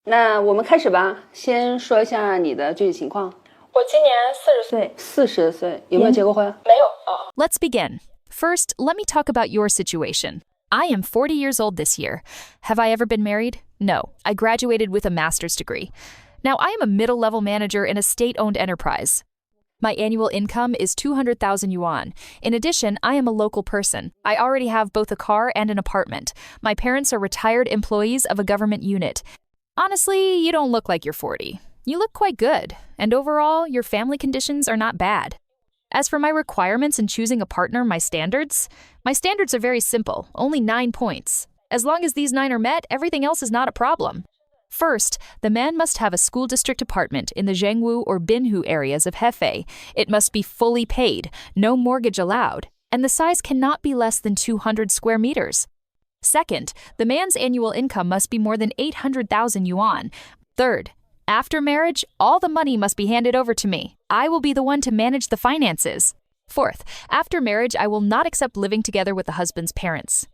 那我们开始吧，先说一下你的具体情况。我今年40岁。40岁，有没有结过婚？没有。Let's begin. First, let me talk about your situation. I am 40 years old this year. Have I ever been married? No. I graduated with a master's degree. Now, I am a middle-level manager in a state-owned enterprise. My annual income is 200,000 yuan. In addition, I am a local person. I already have both a car and an apartment. My parents are retired employees of a government unit. Honestly, you don't look like you're 40. You look quite good, and overall, your family conditions are not bad. As for my requirements in choosing a partner, my standards are very simple, only 9 points. As long as these 9 are met, everything else is not a problem. First, the man must have a school district apartment in the Zhengwu or Binhu areas of Hefei. It must be fully paid, no mortgage allowed, and the size cannot be less than 200 square meters. Second, the man's annual income must be more than 800,000 yuan. Third, after marriage, all the money must be handed over to me. I will be the one to manage the finances. Fourth, after marriage, I will not accept living together with the husband's parents.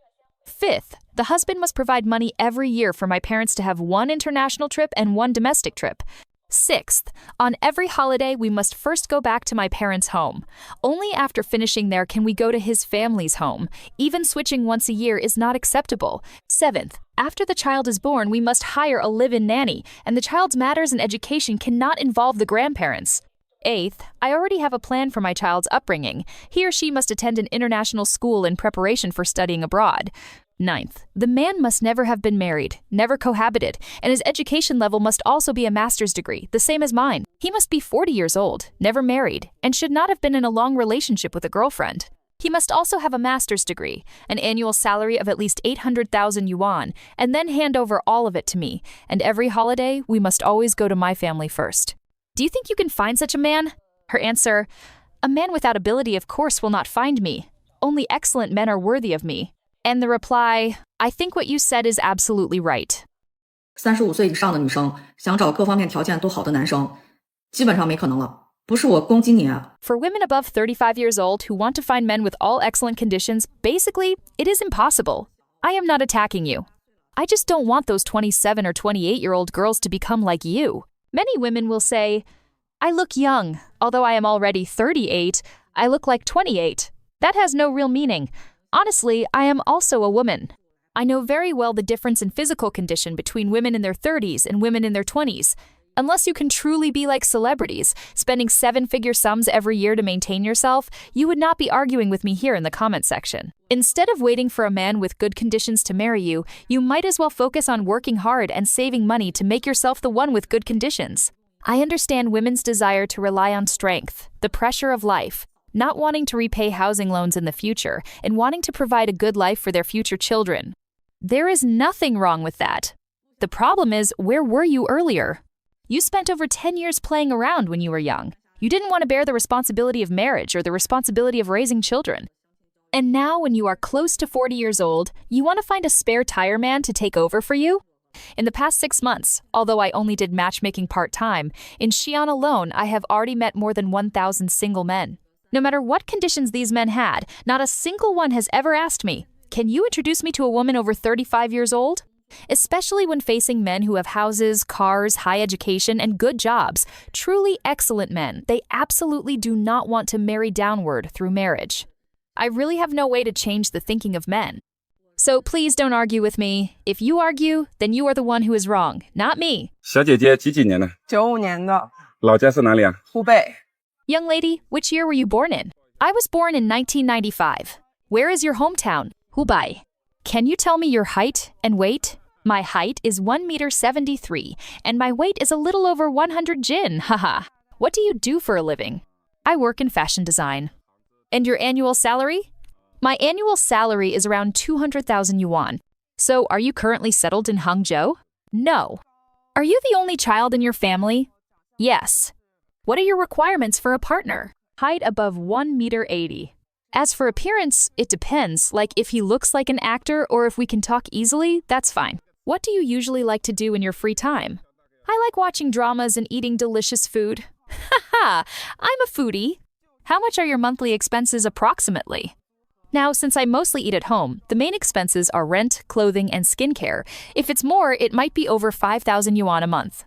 Fifth, the husband must provide money every year for my parents to have 1 international trip and 1 domestic trip. Sixth, on every holiday, we must first go back to my parents' home. Only after finishing there can we go to his family's home. Even switching once a year is not acceptable. Seventh, after the child is born, we must hire a live-in nanny, and the child's matters and education cannot involve the grandparents. Eighth, I already have a plan for my child's upbringing. He or she must attend an international school in preparation for studying abroad. Ninth, the man must never have been married, never cohabited, and his education level must also be a master's degree, the same as mine. He must be 40 years old, never married, and should not have been in a long relationship with a girlfriend. He must also have a master's degree, an annual salary of at least 800,000 yuan, and then hand over all of it to me. And every holiday, we must always go to my family first. Do you think you can find such a man? Her answer, a man without ability, of course, will not find me. Only excellent men are worthy of me. And the reply, I think what you said is absolutely right. 35岁以上的女生想找各方面条件都好的男生，基本上没可能了。不是我攻击你啊。For women above 35 years old who want to find men with all excellent conditions, basically, it is impossible. I am not attacking you. I just don't want those 27 or 28-year-old girls to become like you. Many women will say, I look young. Although I am already 38, I look like 28. That has no real meaning. Honestly, I am also a woman. I know very well the difference in physical condition between women in their 30s and women in their 20s. Unless you can truly be like celebrities, spending 7-figure sums every year to maintain yourself, you would not be arguing with me here in the comment section. Instead of waiting for a man with good conditions to marry you, you might as well focus on working hard and saving money to make yourself the one with good conditions. I understand women's desire to rely on strength, the pressure of life, not wanting to repay housing loans in the future, and wanting to provide a good life for their future children. There is nothing wrong with that. The problem is, where were you earlier? You spent over 10 years playing around when you were young. You didn't want to bear the responsibility of marriage or the responsibility of raising children. And now, when you are close to 40 years old, you want to find a spare tire man to take over for you? In the past 6 months, although I only did matchmaking part-time, in Xi'an alone, I have already met more than 1,000 single men. No matter what conditions these men had, not a single one has ever asked me, can you introduce me to a woman over 35 years old? Especially when facing men who have houses, cars, high education, and good jobs, truly excellent men, they absolutely do not want to marry downward through marriage. I really have no way to change the thinking of men. So please don't argue with me. If you argue, then you are the one who is wrong, not me. 小姐姐几几年的95年的老家是哪里啊湖北 Young lady, which year were you born in? I was born in 1995. Where is your hometown? Hubei. Can you tell me your height and weight? My height is 1 meter 73, and my weight is a little over 100 jin, haha. What do you do for a living? I work in fashion design. And your annual salary? My annual salary is around 200,000 yuan. So are you currently settled in Hangzhou? No. Are you the only child in your family? Yes. What are your requirements for a partner? Height above 1 meter 80. As for appearance, it depends, like if he looks like an actor or if we can talk easily, that's fine. What do you usually like to do in your free time? I like watching dramas and eating delicious food. Haha, I'm a foodie. How much are your monthly expenses approximately? Now, since I mostly eat at home, the main expenses are rent, clothing, and skincare. If it's more, it might be over 5,000 yuan a month.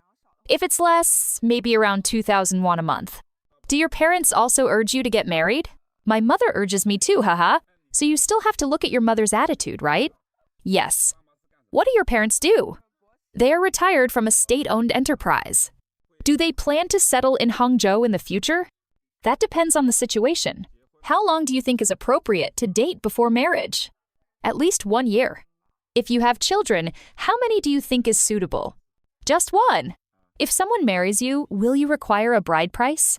If it's less, maybe around 2,000 won a month. Do your parents also urge you to get married? My mother urges me too, haha. So you still have to look at your mother's attitude, right? Yes. What do your parents do? They are retired from a state-owned enterprise. Do they plan to settle in Hangzhou in the future? That depends on the situation. How long do you think is appropriate to date before marriage? At least 1 year. If you have children, how many do you think is suitable? Just one. If someone marries you, will you require a bride price?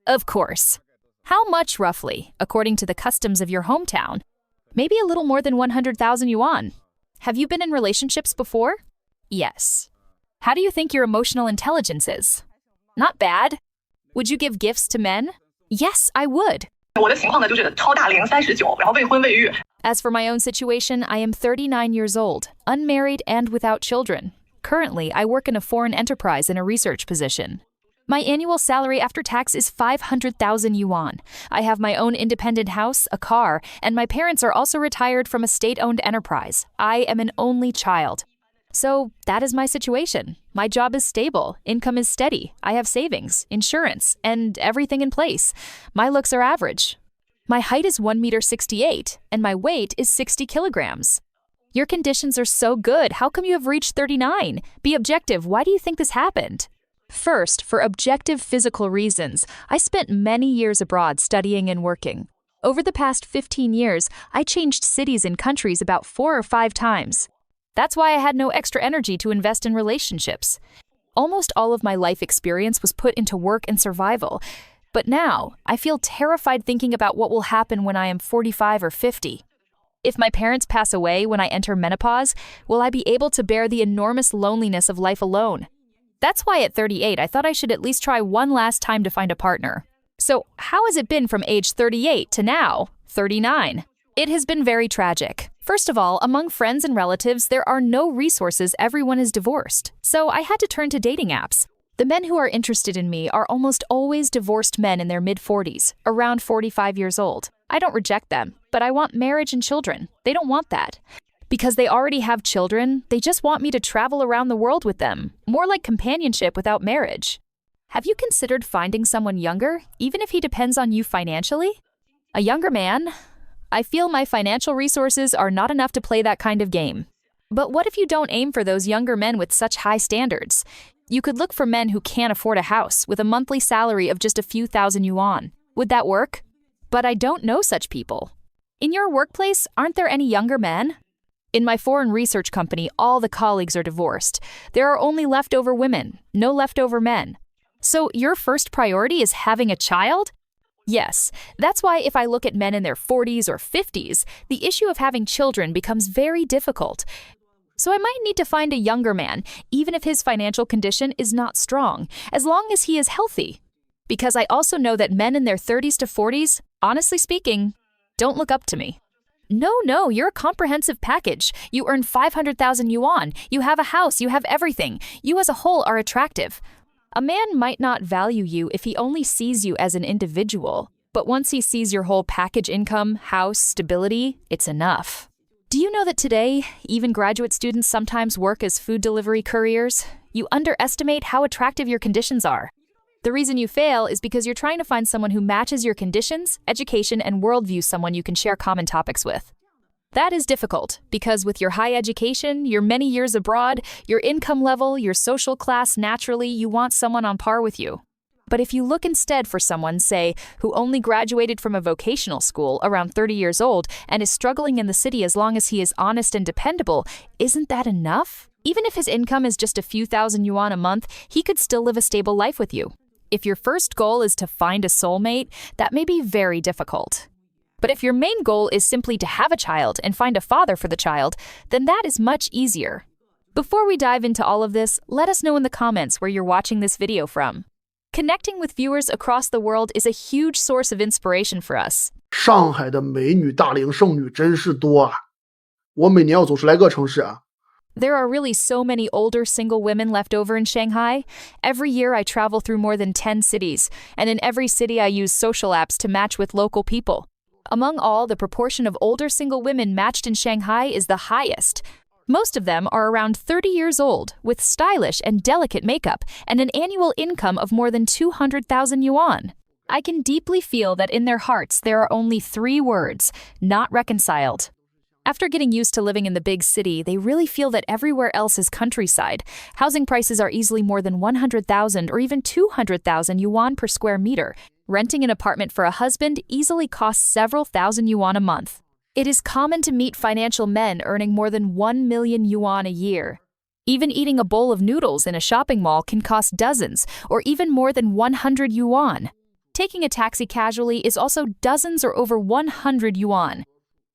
Of course. How much roughly, according to the customs of your hometown? Maybe a little more than 100,000 yuan. Have you been in relationships before? Yes. How do you think your emotional intelligence is? Not bad. Would you give gifts to men? Yes, I would. As for my own situation, I am 39 years old, unmarried and without children. Currently, I work in a foreign enterprise in a research position. My annual salary after tax is 500,000 yuan. I have my own independent house, a car, and my parents are also retired from a state-owned enterprise. I am an only child. So that is my situation. My job is stable, income is steady, I have savings, insurance, and everything in place. My looks are average. My height is 1.68 meters, and my weight is 60 kilograms. Your conditions are so good, how come you have reached 39? Be objective, why do you think this happened? First, for objective physical reasons, I spent many years abroad studying and working. Over the past 15 years, I changed cities and countries about 4 or 5 times. That's why I had no extra energy to invest in relationships. Almost all of my life experience was put into work and survival. But now, I feel terrified thinking about what will happen when I am 45 or 50. If my parents pass away when I enter menopause, will I be able to bear the enormous loneliness of life alone? That's why at 38, I thought I should at least try one last time to find a partner. So how has it been from age 38 to now, 39? It has been very tragic. First of all, among friends and relatives, there are no resources, everyone is divorced. So I had to turn to dating apps. The men who are interested in me are almost always divorced men in their mid-40s, around 45 years old. I don't reject them, but I want marriage and children. They don't want that. Because they already have children, they just want me to travel around the world with them, more like companionship without marriage. Have you considered finding someone younger, even if he depends on you financially? A younger man? I feel my financial resources are not enough to play that kind of game. But what if you don't aim for those younger men with such high standards? You could look for men who can't afford a house with a monthly salary of just a few thousand yuan. Would that work? But I don't know such people. In your workplace, aren't there any younger men? In my foreign research company, all the colleagues are divorced. There are only leftover women, no leftover men. So your first priority is having a child? Yes, that's why if I look at men in their 40s or 50s, the issue of having children becomes very difficult. So I might need to find a younger man, even if his financial condition is not strong, as long as he is healthy. Because I also know that men in their 30s to 40s, honestly speaking, don't look up to me. No, you're a comprehensive package. You earn 500,000 yuan. You have a house. You have everything. You as a whole are attractive. A man might not value you if he only sees you as an individual. But once he sees your whole package income, house, stability, it's enough. Do you know that today, even graduate students sometimes work as food delivery couriers? You underestimate how attractive your conditions are. The reason you fail is because you're trying to find someone who matches your conditions, education, and worldview, someone you can share common topics with. That is difficult, because with your high education, your many years abroad, your income level, your social class, naturally, you want someone on par with you. But if you look instead for someone, say, who only graduated from a vocational school around 30 years old and is struggling in the city as long as he is honest and dependable, isn't that enough? Even if his income is just a few thousand yuan a month, he could still live a stable life with you. If your first goal is to find a soulmate, that may be very difficult. But if your main goal is simply to have a child and find a father for the child, then that is much easier. Before we dive into all of this, let us know in the comments where you're watching this video from. Connecting with viewers across the world is a huge source of inspiration for us. 上海的美女大龄剩女真是多啊！我每年要走10来个城市啊。 There are really so many older single women left over in Shanghai. Every year I travel through more than 10 cities, and in every city I use social apps to match with local people. Among all, the proportion of older single women matched in Shanghai is the highest. Most of them are around 30 years old, with stylish and delicate makeup and an annual income of more than 200,000 yuan. I can deeply feel that in their hearts there are only 3 words: not reconciled. After getting used to living in the big city, they really feel that everywhere else is countryside. Housing prices are easily more than 100,000 or even 200,000 yuan per square meter. Renting an apartment for a husband easily costs several thousand yuan a month. It is common to meet financial men earning more than 1 million yuan a year. Even eating a bowl of noodles in a shopping mall can cost dozens or even more than 100 yuan. Taking a taxi casually is also dozens or over 100 yuan.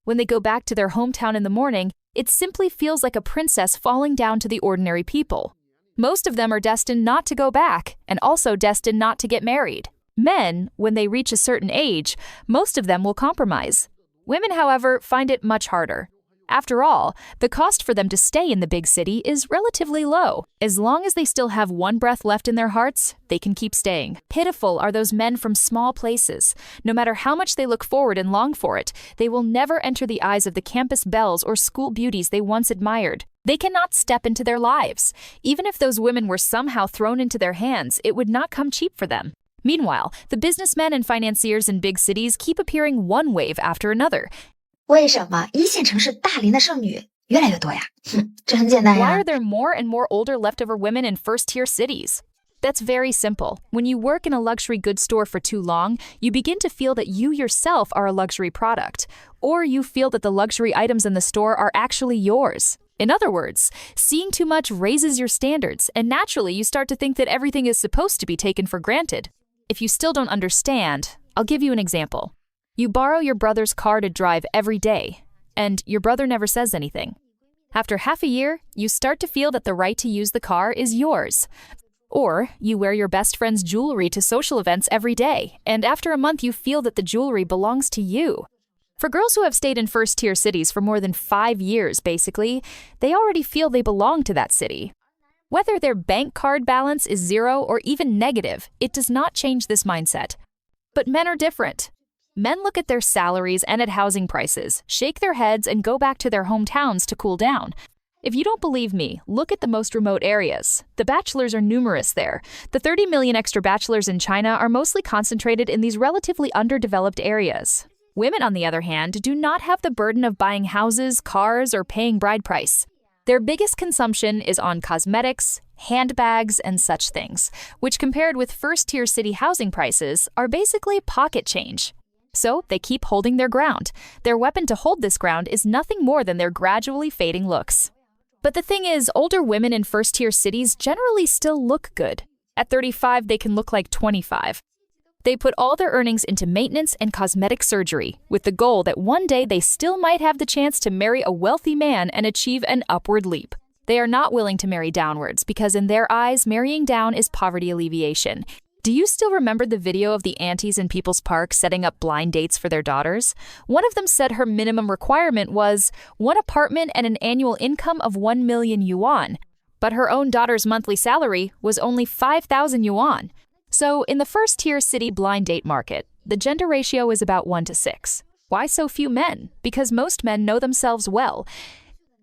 When they go back to their hometown in the morning, it simply feels like a princess falling down to the ordinary people. Most of them are destined not to go back and also destined not to get married. Men, when they reach a certain age, most of them will compromise. Women, however, find it much harder. After all, the cost for them to stay in the big city is relatively low. As long as they still have one breath left in their hearts, they can keep staying. Pitiful are those men from small places. No matter how much they look forward and long for it, they will never enter the eyes of the campus belles or school beauties they once admired. They cannot step into their lives. Even if those women were somehow thrown into their hands, it would not come cheap for them. Meanwhile, the businessmen and financiers in big cities keep appearing one wave after another. 为什么一线城市大龄的剩女越来越多呀？这很简单呀。 Why are there more and more older leftover women in first-tier cities? That's very simple. When you work in a luxury goods store for too long, you begin to feel that you yourself are a luxury product, or you feel that the luxury items in the store are actually yours. In other words, seeing too much raises your standards, and naturally you start to think that everything is supposed to be taken for granted. If you still don't understand, I'll give you an example. You borrow your brother's car to drive every day, and your brother never says anything. After half a year, you start to feel that the right to use the car is yours. Or you wear your best friend's jewelry to social events every day, and after a month you feel that the jewelry belongs to you. For girls who have stayed in first-tier cities for more than 5 years, basically, they already feel they belong to that city. Whether their bank card balance is 0 or even negative, it does not change this mindset. But men are different. Men look at their salaries and at housing prices, shake their heads, and go back to their hometowns to cool down. If you don't believe me, look at the most remote areas. The bachelors are numerous there. The 30 million extra bachelors in China are mostly concentrated in these relatively underdeveloped areas. Women, on the other hand, do not have the burden of buying houses, cars, or paying bride price. Their biggest consumption is on cosmetics, handbags, and such things, which compared with first-tier city housing prices are basically pocket change. So they keep holding their ground. Their weapon to hold this ground is nothing more than their gradually fading looks. But the thing is, older women in first-tier cities generally still look good. At 35, they can look like 25. They put all their earnings into maintenance and cosmetic surgery, with the goal that one day they still might have the chance to marry a wealthy man and achieve an upward leap. They are not willing to marry downwards because in their eyes, marrying down is poverty alleviation. Do you still remember the video of the aunties in People's Park setting up blind dates for their daughters? One of them said her minimum requirement was one apartment and an annual income of 1 million yuan, but her own daughter's monthly salary was only 5,000 yuan. So in the first-tier city blind date market, the gender ratio is about 1 to 6. Why so few men? Because most men know themselves well.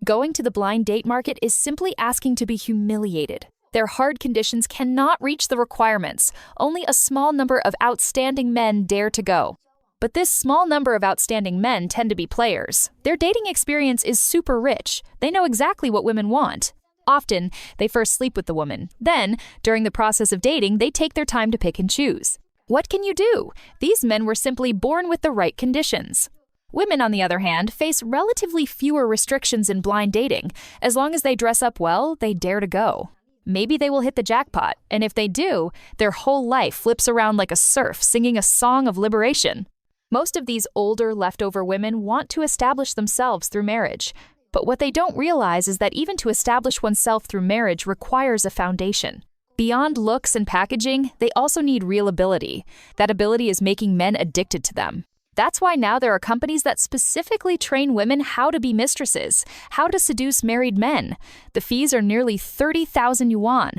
Going to the blind date market is simply asking to be humiliated. Their hard conditions cannot reach the requirements. Only a small number of outstanding men dare to go. But this small number of outstanding men tend to be players. Their dating experience is super rich. They know exactly what women want. Often, they first sleep with the woman. Then, during the process of dating, they take their time to pick and choose. What can you do? These men were simply born with the right conditions. Women, on the other hand, face relatively fewer restrictions in blind dating. As long as they dress up well, they dare to go. Maybe they will hit the jackpot, and if they do, their whole life flips around like a surf singing a song of liberation. Most of these older, leftover women want to establish themselves through marriage. But what they don't realize is that even to establish oneself through marriage requires a foundation. Beyond looks and packaging, they also need real ability. That ability is making men addicted to them. That's why now there are companies that specifically train women how to be mistresses, how to seduce married men. The fees are nearly 30,000 yuan.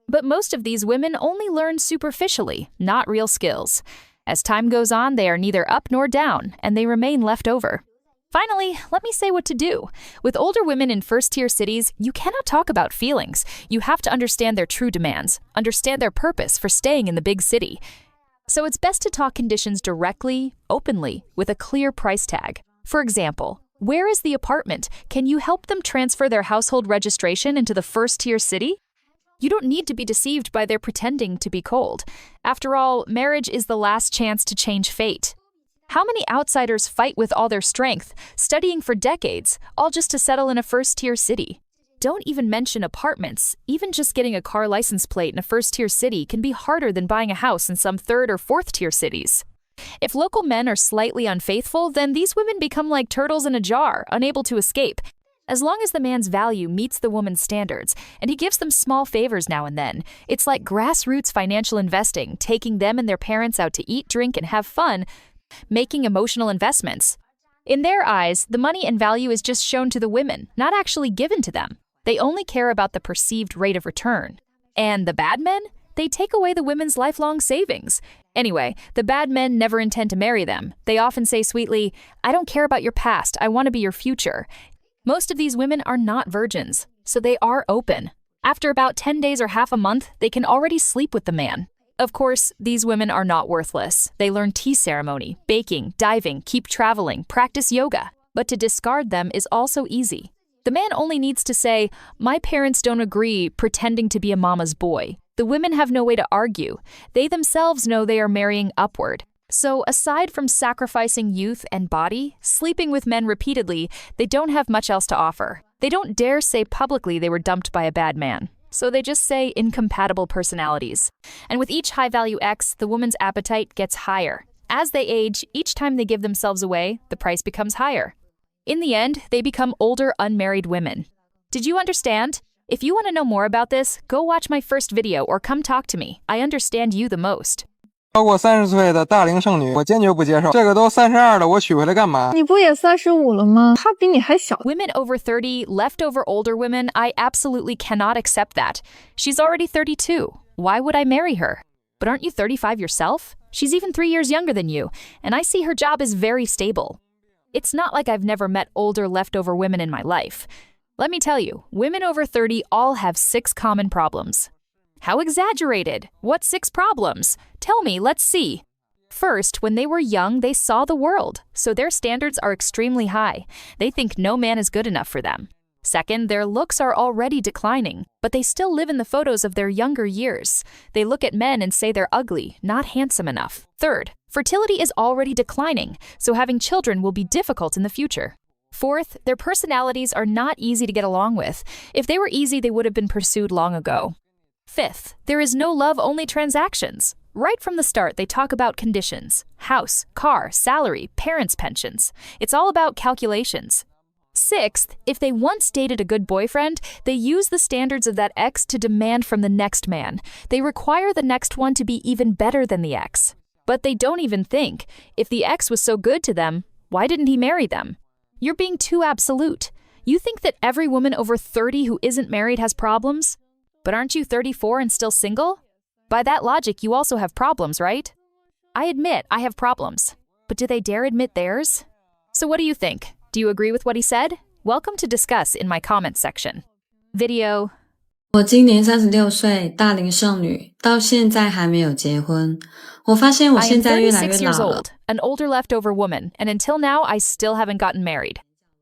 But most of these women only learn superficially, not real skills. As time goes on, they are neither up nor down, and they remain left over. Finally, let me say what to do. With older women in first-tier cities, you cannot talk about feelings. You have to understand their true demands, understand their purpose for staying in the big city. So it's best to talk conditions directly, openly, with a clear price tag. For example, where is the apartment? Can you help them transfer their household registration into the first-tier city? You don't need to be deceived by their pretending to be cold. After all, marriage is the last chance to change fate. How many outsiders fight with all their strength, studying for decades, all just to settle in a first-tier city? Don't even mention apartments. Even just getting a car license plate in a first-tier city can be harder than buying a house in some third or fourth-tier cities. If local men are slightly unfaithful, then these women become like turtles in a jar, unable to escape. As long as the man's value meets the woman's standards, and he gives them small favors now and then, it's like grassroots financial investing, taking them and their parents out to eat, drink, and have fun, making emotional investments. In their eyes, the money and value is just shown to the women, not actually given to them. They only care about the perceived rate of return. And the bad men? They take away the women's lifelong savings. Anyway, the bad men never intend to marry them. They often say sweetly, "I don't care about your past, I want to be your future." Most of these women are not virgins, so they are open. After about 10 days or half a month, they can already sleep with the man. Of course, these women are not worthless. They learn tea ceremony, baking, diving, keep traveling, practice yoga. But to discard them is also easy. The man only needs to say, "My parents don't agree," pretending to be a mama's boy. The women have no way to argue. They themselves know they are marrying upward. So aside from sacrificing youth and body, sleeping with men repeatedly, they don't have much else to offer. They don't dare say publicly they were dumped by a bad man. So they just say incompatible personalities. And with each high-value ex, the woman's appetite gets higher. As they age, each time they give themselves away, the price becomes higher. In the end, they become older, unmarried women. Did you understand? If you want to know more about this, go watch my first video or come talk to me. I understand you the most. 超过30岁的大龄剩女，我坚决不接受。这个都32了，我娶回来干嘛？你不也35了吗？她比你还小。 Women over 30, leftover older women, I absolutely cannot accept that. She's already 32. Why would I marry her? But aren't you 35 yourself? She's even 3 years younger than you, and I see her job is very stable. It's not like I've never met older leftover women in my life. Let me tell you, women over 30 all have 6 common problems. How exaggerated! What 6 problems? Tell me, let's see. First, when they were young, they saw the world, so their standards are extremely high. They think no man is good enough for them. Second, their looks are already declining, but they still live in the photos of their younger years. They look at men and say they're ugly, not handsome enough. Third, fertility is already declining, so having children will be difficult in the future. Fourth, their personalities are not easy to get along with. If they were easy, they would have been pursued long ago. Fifth, there is no love, only transactions. Right from the start, they talk about conditions: house, car, salary, parents' pensions. It's all about calculations. Sixth, if they once dated a good boyfriend, they use the standards of that ex to demand from the next man. They require the next one to be even better than the ex. But they don't even think, if the ex was so good to them, why didn't he marry them? You're being too absolute. You think that every woman over 30 who isn't married has problems? But aren't you 34 and still single? By that logic, you also have problems, right? I admit I have problems, but do they dare admit theirs? So what do you think? Do you agree with what he said? Welcome to discuss in my comments section. Video. 我今年36岁，大龄剩女，到现在还没有结婚。我发现我 I 现 am 在越来越 36 years 老了。 old, an older leftover woman, and until now, I still haven't gotten married.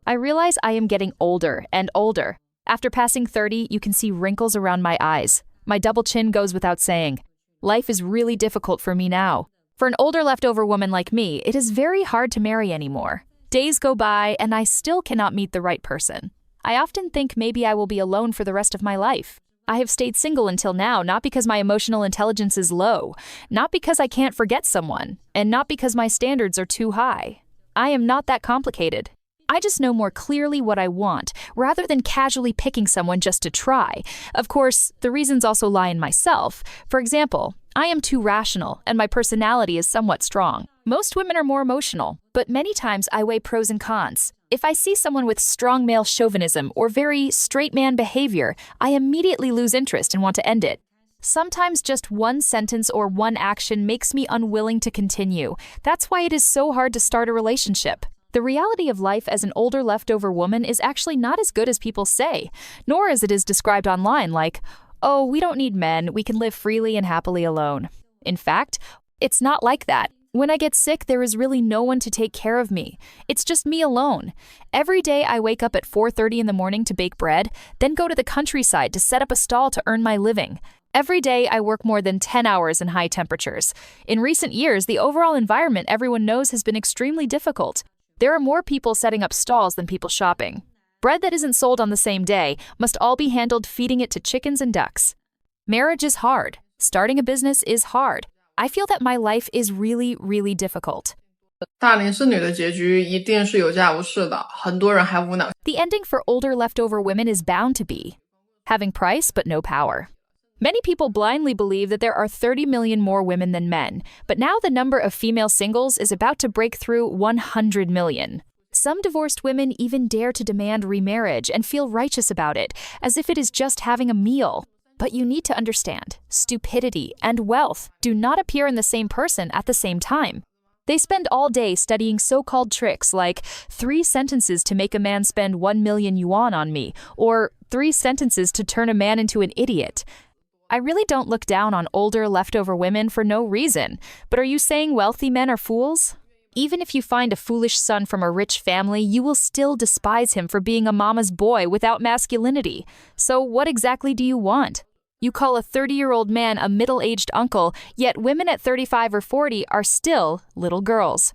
I realize I am getting older and older. After passing 30, you can see wrinkles around my eyes. My double chin goes without saying. Life is really difficult for me now. For an older leftover woman like me, it is very hard to marry anymore. Days go by, and I still cannot meet the right person. I often think maybe I will be alone for the rest of my life. I have stayed single until now, not because my emotional intelligence is low, not because I can't forget someone, and not because my standards are too high. I am not that complicated. I just know more clearly what I want, rather than casually picking someone just to try. Of course, the reasons also lie in myself. For example, I am too rational, and my personality is somewhat strong. Most women are more emotional, but many times I weigh pros and cons. If I see someone with strong male chauvinism or very straight man behavior, I immediately lose interest and want to end it. Sometimes just one sentence or one action makes me unwilling to continue. That's why it is so hard to start a relationship. The reality of life as an older leftover woman is actually not as good as people say, nor as it is described online like, oh, we don't need men, we can live freely and happily alone. In fact, it's not like that. When I get sick, there is really no one to take care of me. It's just me alone. Every day I wake up at 4:30 in the morning to bake bread, then go to the countryside to set up a stall to earn my living. Every day I work more than 10 hours in high temperatures. In recent years, the overall environment everyone knows has been extremely difficult. There are more people setting up stalls than people shopping. Bread that isn't sold on the same day must all be handled feeding it to chickens and ducks. Marriage is hard. Starting a business is hard. I feel that my life is really, really difficult. 大龄剩女的结局一定是有家无室的，很多人还无脑。 The ending for older leftover women is bound to be having price but no power. Many people blindly believe that there are 30 million more women than men, but now the number of female singles is about to break through 100 million. Some divorced women even dare to demand remarriage and feel righteous about it, as if it is just having a meal. But you need to understand, stupidity and wealth do not appear in the same person at the same time. They spend all day studying so-called tricks like 3 sentences to make a man spend 1 million yuan on me, or 3 sentences to turn a man into an idiot. I really don't look down on older leftover women for no reason, but are you saying wealthy men are fools? Even if you find a foolish son from a rich family, you will still despise him for being a mama's boy without masculinity. So what exactly do you want? You call a 30-year-old man a middle-aged uncle, yet women at 35 or 40 are still little girls.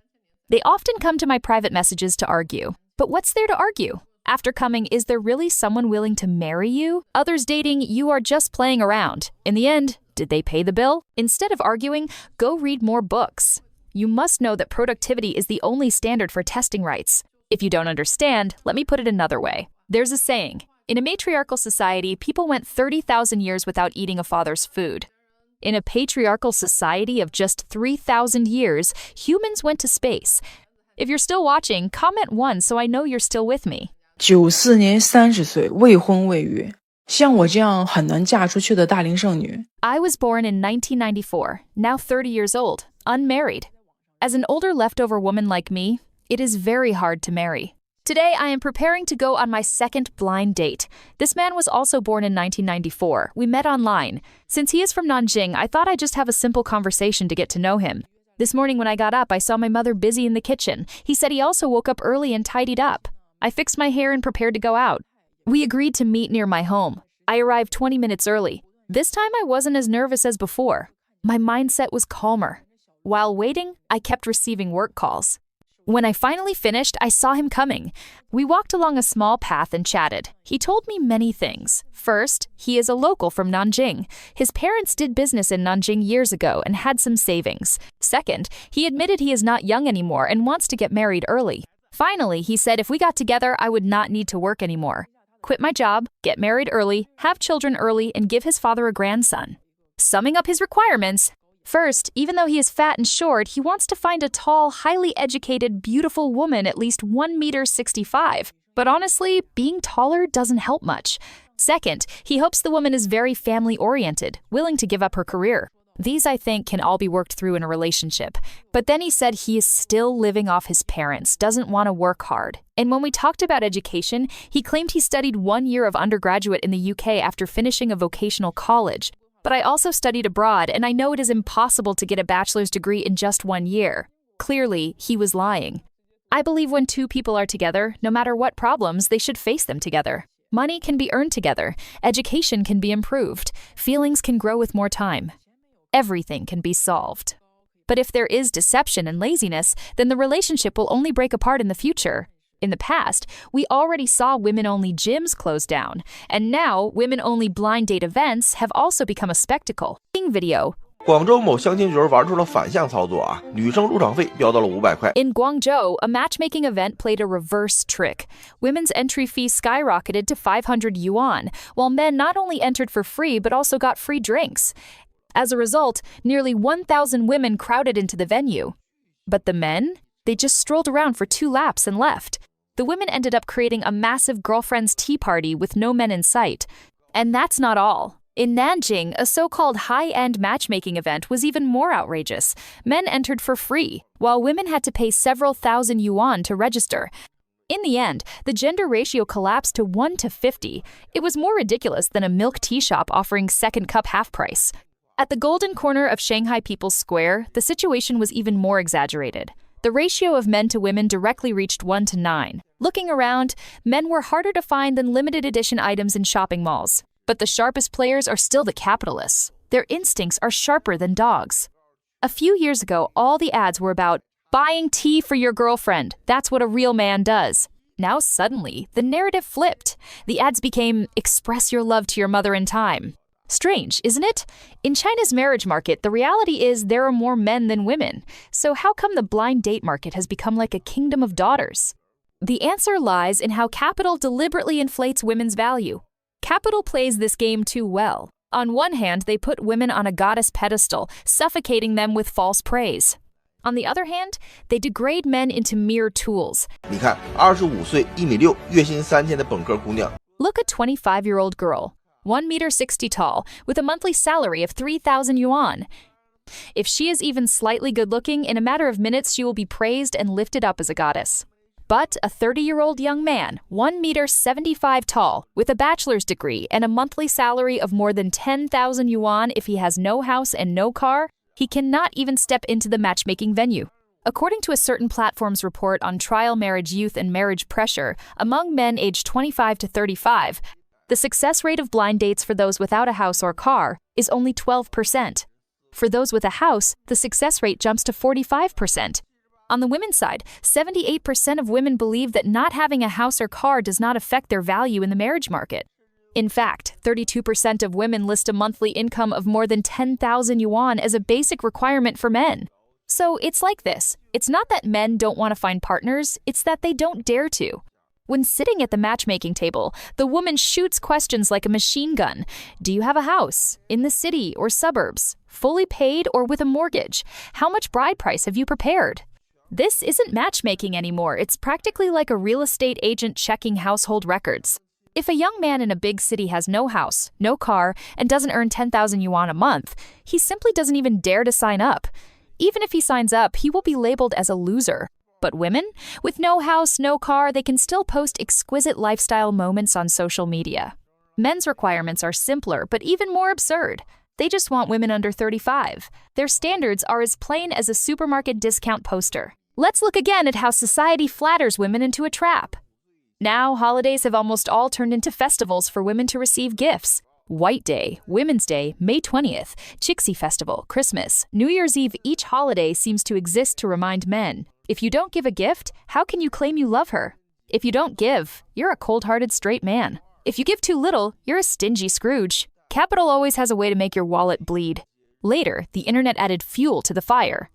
They often come to my private messages to argue. But what's there to argue? After coming, is there really someone willing to marry you? Others dating, you are just playing around. In the end, did they pay the bill? Instead of arguing, go read more books. You must know that productivity is the only standard for testing rights. If you don't understand, let me put it another way. There's a saying, in a matriarchal society, people went 30,000 years without eating a father's food. In a patriarchal society of just 3,000 years, humans went to space. If you're still watching, comment 1 so I know you're still with me. 94年30岁未婚未育，像我这样很难嫁出去的大龄剩女。 I was born in 1994, now 30 years old, unmarried. As an older leftover woman like me, it is very hard to marry. Today, I am preparing to go on my second blind date. This man was also born in 1994. We met online. Since he is from Nanjing, I thought I'd just have a simple conversation to get to know him. This morning when I got up, I saw my mother busy in the kitchen. He said he also woke up early and tidied up. I fixed my hair and prepared to go out. We agreed to meet near my home. I arrived 20 minutes early. This time I wasn't as nervous as before. My mindset was calmer. While waiting, I kept receiving work calls. When I finally finished, I saw him coming. We walked along a small path and chatted. He told me many things. First, he is a local from Nanjing. His parents did business in Nanjing years ago and had some savings. Second, he admitted he is not young anymore and wants to get married early. Finally, he said if we got together, I would not need to work anymore. Quit my job, get married early, have children early, and give his father a grandson. Summing up his requirements, first, even though he is fat and short, he wants to find a tall, highly educated, beautiful woman at least 1.65 meters. But honestly, being taller doesn't help much. Second, he hopes the woman is very family-oriented, willing to give up her career. These, I think, can all be worked through in a relationship. But then he said he is still living off his parents, doesn't want to work hard. And when we talked about education, he claimed he studied 1 year of undergraduate in the UK after finishing a vocational college. But I also studied abroad, and I know it is impossible to get a bachelor's degree in just 1 year. Clearly, he was lying. I believe when 2 people are together, no matter what problems, they should face them together. Money can be earned together. Education can be improved. Feelings can grow with more time. Everything can be solved. But if there is deception and laziness, then the relationship will only break apart in the future. In the past, we already saw women-only gyms close down, and now women-only blind date events have also become a spectacle. Video. 广州某相亲角玩出了反向操作啊，女生入场费飙到了500块。 In Guangzhou, a matchmaking event played a reverse trick. Women's entry fee skyrocketed to 500 yuan, while men not only entered for free but also got free drinks. As a result, nearly 1,000 women crowded into the venue. But the men? They just strolled around for 2 laps and left. The women ended up creating a massive girlfriend's tea party with no men in sight. And that's not all. In Nanjing, a so-called high-end matchmaking event was even more outrageous. Men entered for free, while women had to pay several thousand yuan to register. In the end, the gender ratio collapsed to 1 to 50. It was more ridiculous than a milk tea shop offering second cup half price. At the golden corner of Shanghai People's Square, the situation was even more exaggerated. The ratio of men to women directly reached 1 to 9. Looking around, men were harder to find than limited edition items in shopping malls. But the sharpest players are still the capitalists. Their instincts are sharper than dogs. A few years ago, all the ads were about buying tea for your girlfriend. That's what a real man does. Now suddenly, the narrative flipped. The ads became express your love to your mother in time. Strange, isn't it? In China's marriage market, the reality is there are more men than women. So how come the blind date market has become like a kingdom of daughters? The answer lies in how capital deliberately inflates women's value. Capital plays this game too well. On one hand, they put women on a goddess pedestal, suffocating them with false praise. On the other hand, they degrade men into mere tools. 你看，25岁1.6米，月薪3000的本科姑娘。 Look at 25-year-old girl, 1.60 m tall, with a monthly salary of 3,000 yuan. If she is even slightly good-looking, in a matter of minutes she will be praised and lifted up as a goddess. But a 30-year-old young man, 1.75 m tall, with a bachelor's degree and a monthly salary of more than 10,000 yuan if he has no house and no car, he cannot even step into the matchmaking venue. According to a certain platform's report on trial marriage youth and marriage pressure, among men aged 25 to 35, the success rate of blind dates for those without a house or car is only 12%. For those with a house, the success rate jumps to 45%. On the women's side, 78% of women believe that not having a house or car does not affect their value in the marriage market. In fact, 32% of women list a monthly income of more than 10,000 yuan as a basic requirement for men. So it's like this. It's not that men don't want to find partners, it's that they don't dare to. When sitting at the matchmaking table, the woman shoots questions like a machine gun. Do you have a house? In the city or suburbs? Fully paid or with a mortgage? How much bride price have you prepared? This isn't matchmaking anymore. It's practically like a real estate agent checking household records. If a young man in a big city has no house, no car, and doesn't earn 10,000 yuan a month, he simply doesn't even dare to sign up. Even if he signs up, he will be labeled as a loser. But women? With no house, no car, they can still post exquisite lifestyle moments on social media. Men's requirements are simpler, but even more absurd. They just want women under 35. Their standards are as plain as a supermarket discount poster. Let's look again at how society flatters women into a trap. Now, holidays have almost all turned into festivals for women to receive gifts. White Day, Women's Day, May 20th, Chixie Festival, Christmas, New Year's Eve, each holiday seems to exist to remind men. If you don't give a gift, how can you claim you love her? If you don't give, you're a cold-hearted straight man. If you give too little, you're a stingy Scrooge. Capital always has a way to make your wallet bleed. Later, the internet added fuel to the fire.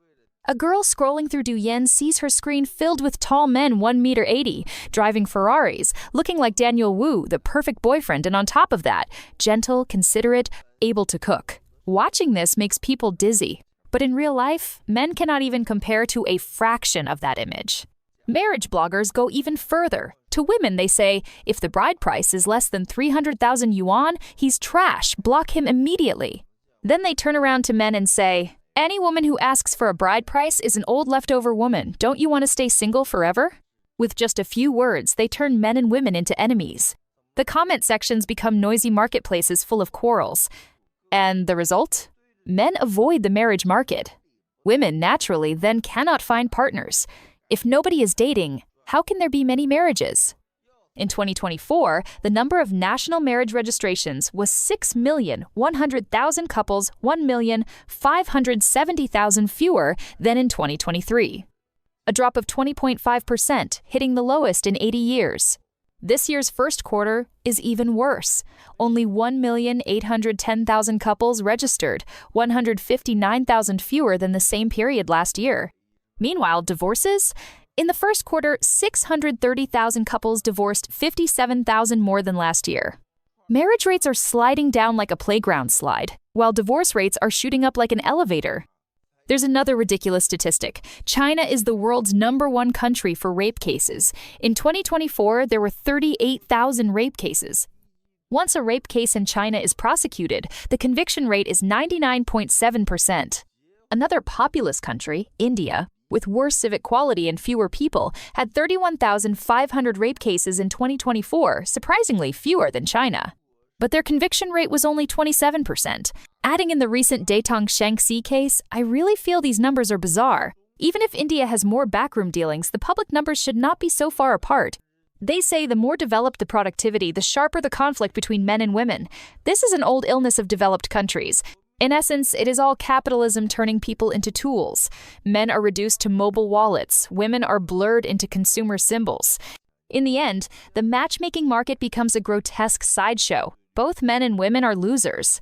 A girl scrolling through Douyin sees her screen filled with tall men 1.80 m, driving Ferraris, looking like Daniel Wu, the perfect boyfriend, and on top of that, gentle, considerate, able to cook. Watching this makes people dizzy. But in real life, men cannot even compare to a fraction of that image. Marriage bloggers go even further. To women, they say, if the bride price is less than 300,000 yuan, he's trash, block him immediately. Then they turn around to men and say, any woman who asks for a bride price is an old leftover woman. Don't you want to stay single forever? With just a few words, they turn men and women into enemies. The comment sections become noisy marketplaces full of quarrels. And the result? Men avoid the marriage market. Women, naturally, then cannot find partners. If nobody is dating, how can there be many marriages? In 2024, the number of national marriage registrations was 6,100,000 couples, 1,570,000 fewer than in 2023. A drop of 20.5%, hitting the lowest in 80 years. This year's first quarter is even worse. Only 1,810,000 couples registered, 159,000 fewer than the same period last year. Meanwhile, divorces? In the first quarter, 630,000 couples divorced, 57,000 more than last year. Marriage rates are sliding down like a playground slide, while divorce rates are shooting up like an elevator. There's another ridiculous statistic. China is the world's #1 country for rape cases. In 2024, there were 38,000 rape cases. Once a rape case in China is prosecuted, the conviction rate is 99.7%. Another populous country, India, with worse civic quality and fewer people, had 31,500 rape cases in 2024, surprisingly fewer than China. But their conviction rate was only 27%. Adding in the recent Datong Shaanxi case, I really feel these numbers are bizarre. Even if India has more backroom dealings, the public numbers should not be so far apart. They say the more developed the productivity, the sharper the conflict between men and women. This is an old illness of developed countries. In essence, it is all capitalism turning people into tools. Men are reduced to mobile wallets. Women are blurred into consumer symbols. In the end, the matchmaking market becomes a grotesque sideshow. Both men and women are losers.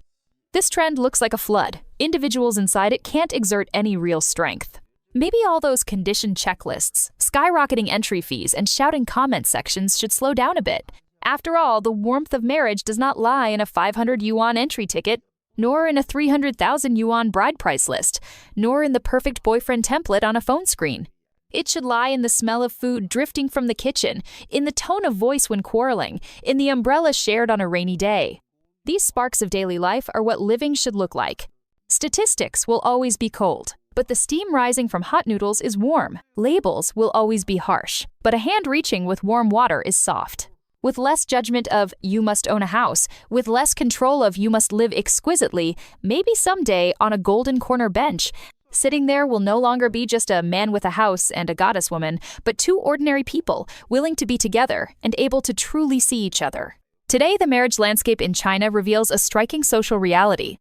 This trend looks like a flood. Individuals inside it can't exert any real strength. Maybe all those condition checklists, skyrocketing entry fees, and shouting comment sections should slow down a bit. After all, the warmth of marriage does not lie in a 500 yuan entry ticket, nor in a 300,000 yuan bride price list, nor in the perfect boyfriend template on a phone screen. It should lie in the smell of food drifting from the kitchen, in the tone of voice when quarreling, in the umbrella shared on a rainy day. These sparks of daily life are what living should look like. Statistics will always be cold, but the steam rising from hot noodles is warm. Labels will always be harsh, but a hand reaching with warm water is soft. With less judgment of, you must own a house, with less control of, you must live exquisitely, maybe someday on a golden corner bench, sitting there will no longer be just a man with a house and a goddess woman, but two ordinary people, willing to be together and able to truly see each other. Today, the marriage landscape in China reveals a striking social reality.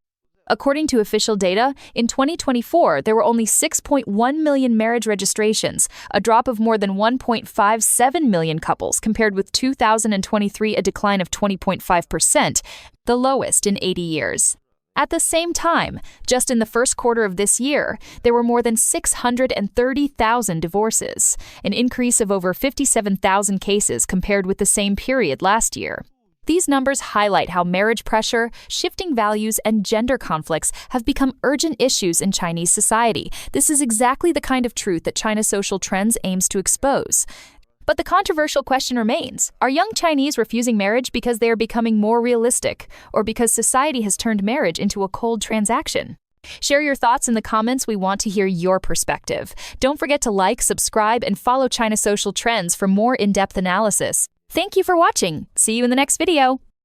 According to official data, in 2024, there were only 6.1 million marriage registrations, a drop of more than 1.57 million couples compared with 2023, a decline of 20.5%, the lowest in 80 years. At the same time, just in the first quarter of this year, there were more than 630,000 divorces, an increase of over 57,000 cases compared with the same period last year. These numbers highlight how marriage pressure, shifting values, and gender conflicts have become urgent issues in Chinese society. This is exactly the kind of truth that China's social trends aims to expose. But the controversial question remains, are young Chinese refusing marriage because they are becoming more realistic, or because society has turned marriage into a cold transaction? Share your thoughts in the comments. We want to hear your perspective. Don't forget to like, subscribe, and follow China Social Trends for more in-depth analysis. Thank you for watching. See you in the next video.